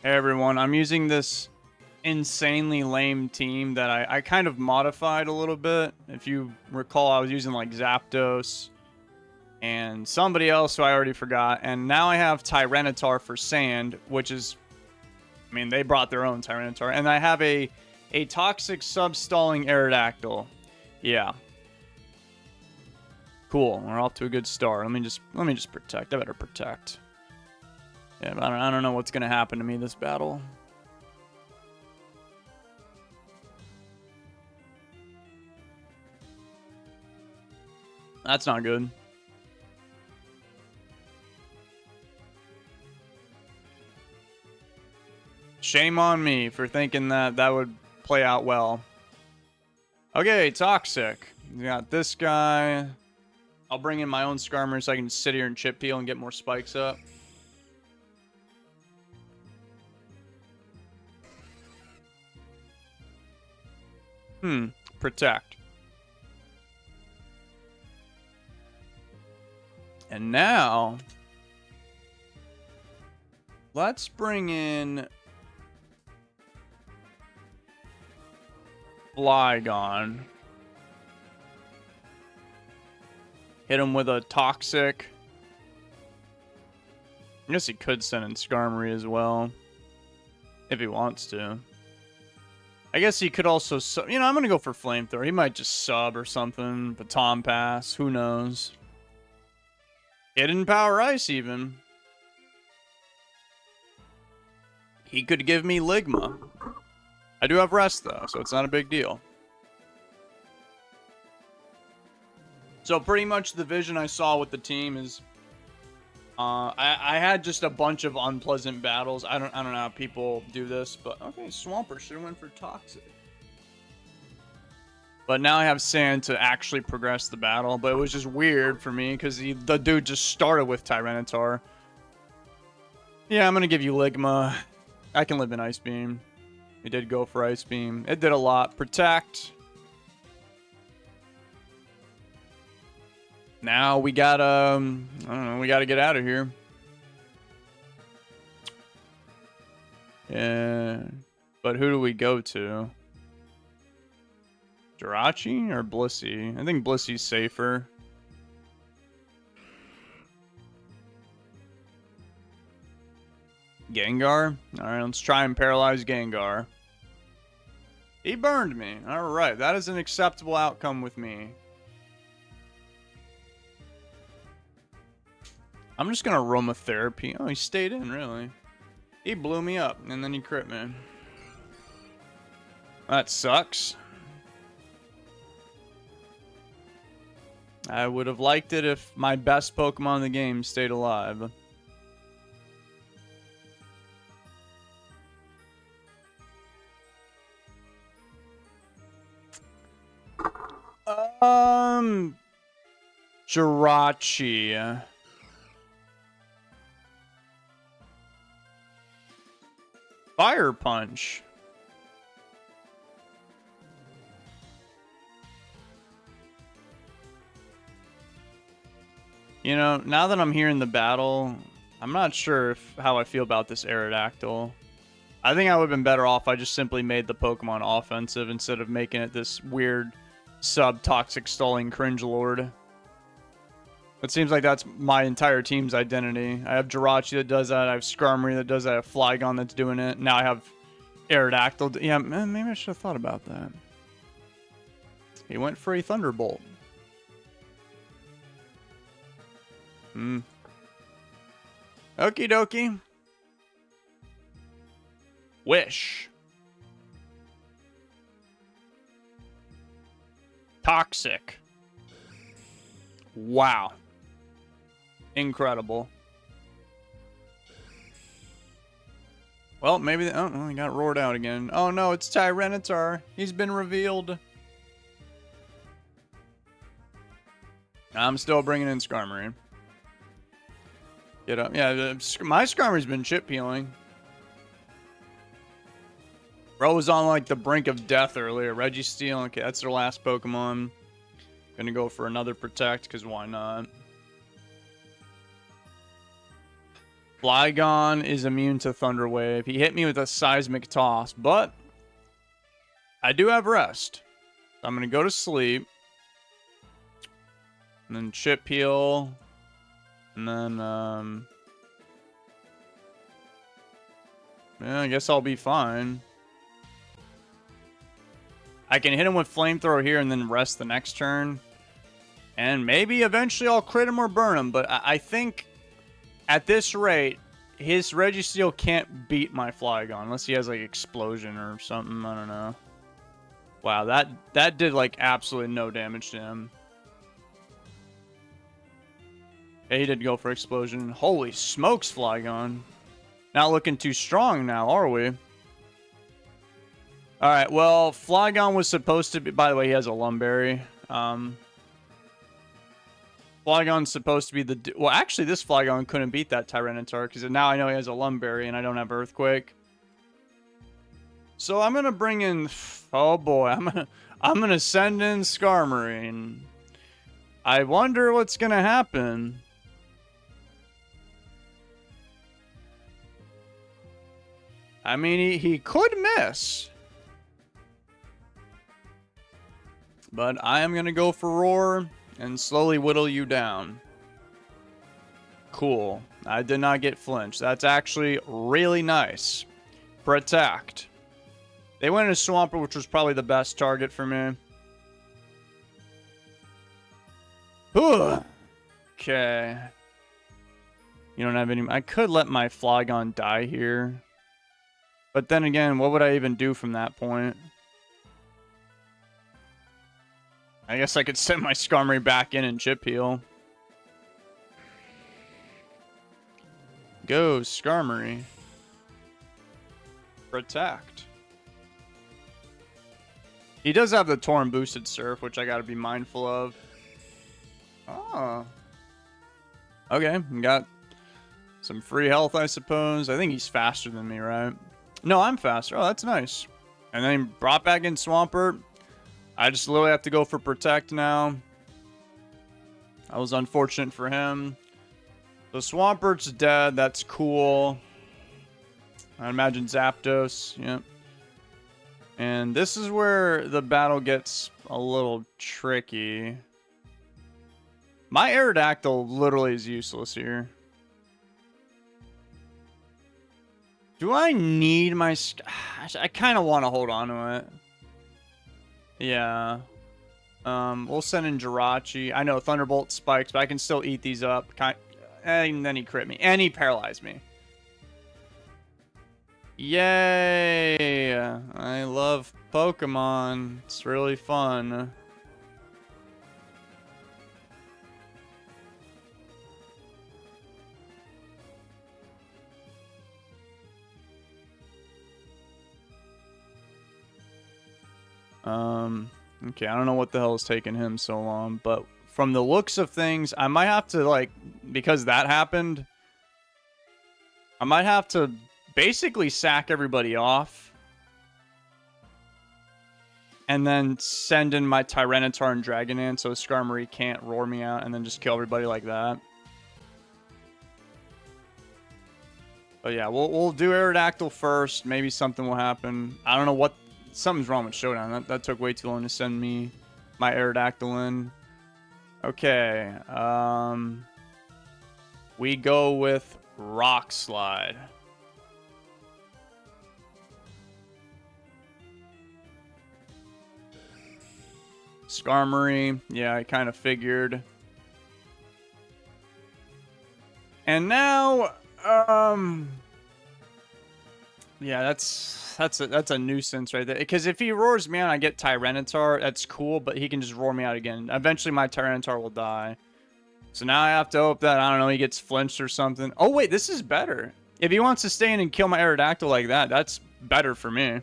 Hey everyone, I'm using this insanely lame team that I kind of modified a little bit. If you recall, I was using like Zapdos and somebody else who I already forgot. And now I have Tyranitar for Sand, which is, I mean, they brought their own Tyranitar. And I have a toxic sub-stalling Aerodactyl. Yeah. Cool. We're off to a good start. Let me just protect. I better protect. Yeah, but I don't know what's gonna happen to me this battle. That's not good. Shame on me for thinking that that would play out well. Okay, toxic. We got this guy. I'll bring in my own Skarmory so I can sit here and chip peel and get more spikes up. Protect. And now, let's bring in Flygon. Hit him with a toxic. I guess he could send in Skarmory as well, if he wants to. I guess he could also, you know, I'm going to go for Flamethrower. He might just sub or something. Baton Pass. Who knows? Hidden Power Ice, even. He could give me Ligma. I do have Rest, though, so it's not a big deal. So pretty much the vision I saw with the team is... I had just a bunch of unpleasant battles. I don't know how people do this, but okay, Swampert should have went for Toxic. But now I have Sand to actually progress the battle, but it was just weird for me because the dude just started with Tyranitar. Yeah, I'm gonna give you Ligma. I can live in Ice Beam. He did go for Ice Beam. It did a lot. Protect. Now we gotta, I don't know, we gotta get out of here. Yeah, but who do we go to? Jirachi or Blissey? I think Blissey's safer. Gengar? Alright, let's try and paralyze Gengar. He burned me. Alright, that is an acceptable outcome with me. I'm just gonna Aromatherapy. Oh, he stayed in, really. He blew me up, and then he crit me. That sucks. I would have liked it if my best Pokemon in the game stayed alive. Jirachi. Fire Punch. You know, now that I'm here in the battle, I'm not sure how I feel about this Aerodactyl. I think I would have been better off if I just simply made the Pokemon offensive instead of making it this weird sub-toxic stalling cringe lord. It seems like that's my entire team's identity. I have Jirachi that does that. I have Skarmory that does that. I have Flygon that's doing it. Now I have Aerodactyl. Yeah, man, maybe I should have thought about that. He went for a Thunderbolt. Okie dokie. Wish. Toxic. Wow. Incredible. Well, maybe... Oh, he got roared out again. Oh, no, it's Tyranitar. He's been revealed. I'm still bringing in Skarmory. Get up. Yeah, my Skarmory's been chip peeling. Bro was on, like, the brink of death earlier. Registeel. Okay, that's their last Pokemon. Gonna go for another Protect, because why not? Flygon is immune to Thunder Wave. He hit me with a Seismic Toss, but I do have rest. I'm going to go to sleep. And then Chip Heal. And then, yeah, I guess I'll be fine. I can hit him with Flamethrower here and then rest the next turn. And maybe eventually I'll crit him or burn him. But I think at this rate, his Registeel can't beat my Flygon. Unless he has like Explosion or something. I don't know. Wow, that did like absolutely no damage to him. Yeah, he did go for Explosion. Holy smokes, Flygon. Not looking too strong now, are we? Alright, well, Flygon was supposed to be... By the way, he has a Lumberry. Flygon's supposed to be the... Well, actually, this Flygon couldn't beat that Tyranitar, because now I know he has a Lumberry, and I don't have Earthquake. So I'm going to bring in... Oh, boy. I'm gonna send in Skarmory. I wonder what's going to happen. I mean, he could miss. But I am going to go for Roar and slowly whittle you down. Cool. I did not get flinched. That's actually really nice. Protect. They went into Swampert, which was probably the best target for me. Okay. You don't have any... I could let my Flygon die here. But then again, what would I even do from that point? I guess I could send my Skarmory back in and Chip Heal. Go, Skarmory. Protect. He does have the Torn Boosted Surf, which I gotta be mindful of. Oh. Okay, got some free health, I suppose. I think he's faster than me, right? No, I'm faster. Oh, that's nice. And then he brought back in Swampert. I just literally have to go for Protect now. That was unfortunate for him. So Swampert's dead. That's cool. I imagine Zapdos. Yep. And this is where the battle gets a little tricky. My Aerodactyl literally is useless here. Do I need my... I kind of want to hold on to it. Yeah. We'll send in Jirachi. I know Thunderbolt spikes, but I can still eat these up. And then he crit me. And he paralyzed me. Yay! I love Pokemon. It's really fun. Okay, I don't know what the hell is taking him so long, but from the looks of things, I might have to, like, because that happened, I might have to basically sack everybody off and then send in my Tyranitar and Dragonair so Skarmory can't roar me out and then just kill everybody like that. But yeah, we'll do Aerodactyl first. Maybe something will happen. I don't know what... Something's wrong with Showdown. That took way too long to send me my Aerodactyl in. Okay. We go with Rock Slide. Skarmory. Yeah, I kind of figured. And now, yeah, that's a nuisance right there. Because if he roars me out, I get Tyranitar. That's cool, but he can just roar me out again. Eventually, my Tyranitar will die. So now I have to hope that, I don't know, he gets flinched or something. Oh, wait, this is better. If he wants to stay in and kill my Aerodactyl like that, that's better for me.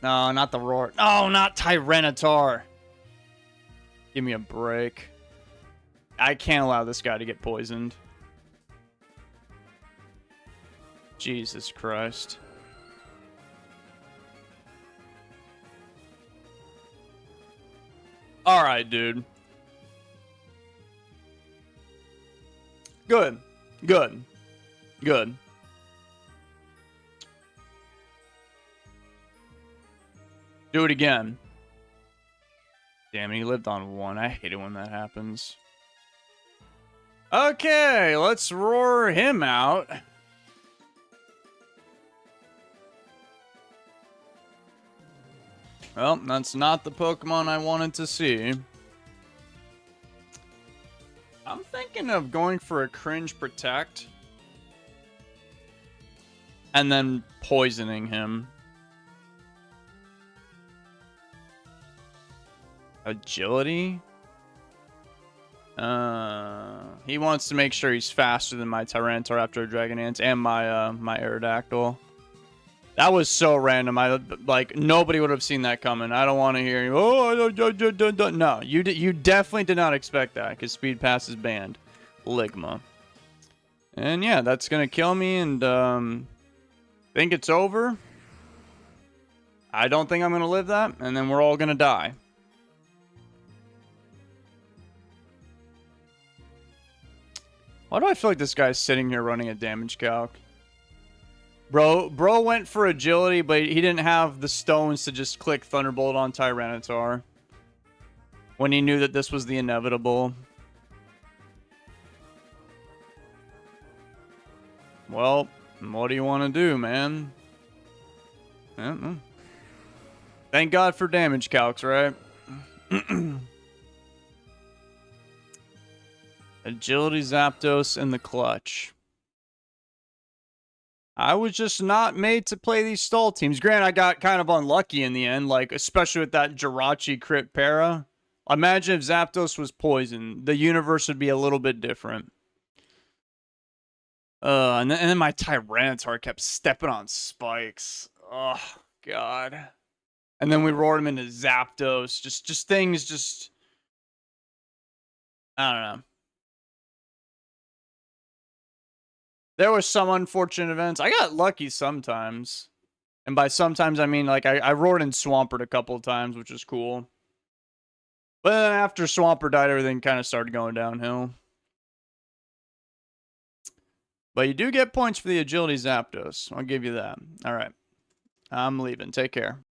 No, not the roar. No, not Tyranitar. Give me a break. I can't allow this guy to get poisoned. Jesus Christ. Alright, dude. Good. Good. Good. Do it again. Damn, he lived on 1. I hate it when that happens. Okay, let's roar him out. Well, that's not the Pokemon I wanted to see. I'm thinking of going for a Cringe Protect. And then poisoning him. Agility? He wants to make sure he's faster than my Tyranitar after a Dragon Dance and my my Aerodactyl. That was so random. Like nobody would have seen that coming. I don't want to hear you. Oh, no, you definitely did not expect that because Speed Pass is banned. Ligma. And yeah, that's gonna kill me. And think it's over. I don't think I'm gonna live that, and then we're all gonna die. Why do I feel like this guy's sitting here running a damage calc? Bro went for agility, but he didn't have the stones to just click Thunderbolt on Tyranitar. When he knew that this was the inevitable. Well, what do you want to do, man? Thank God for damage calcs, right? Agility, Zapdos, and the clutch. I was just not made to play these stall teams. Granted, I got kind of unlucky in the end, like especially with that Jirachi crit para. Imagine if Zapdos was poisoned. The universe would be a little bit different. And then my Tyranitar kept stepping on spikes. Oh, God. And then we roared him into Zapdos. Just things just... I don't know. There were some unfortunate events. I got lucky sometimes. And by sometimes, I mean, like, I roared in Swampert a couple of times, which is cool. But then after Swampert died, everything kind of started going downhill. But you do get points for the agility Zapdos. I'll give you that. All right. I'm leaving. Take care.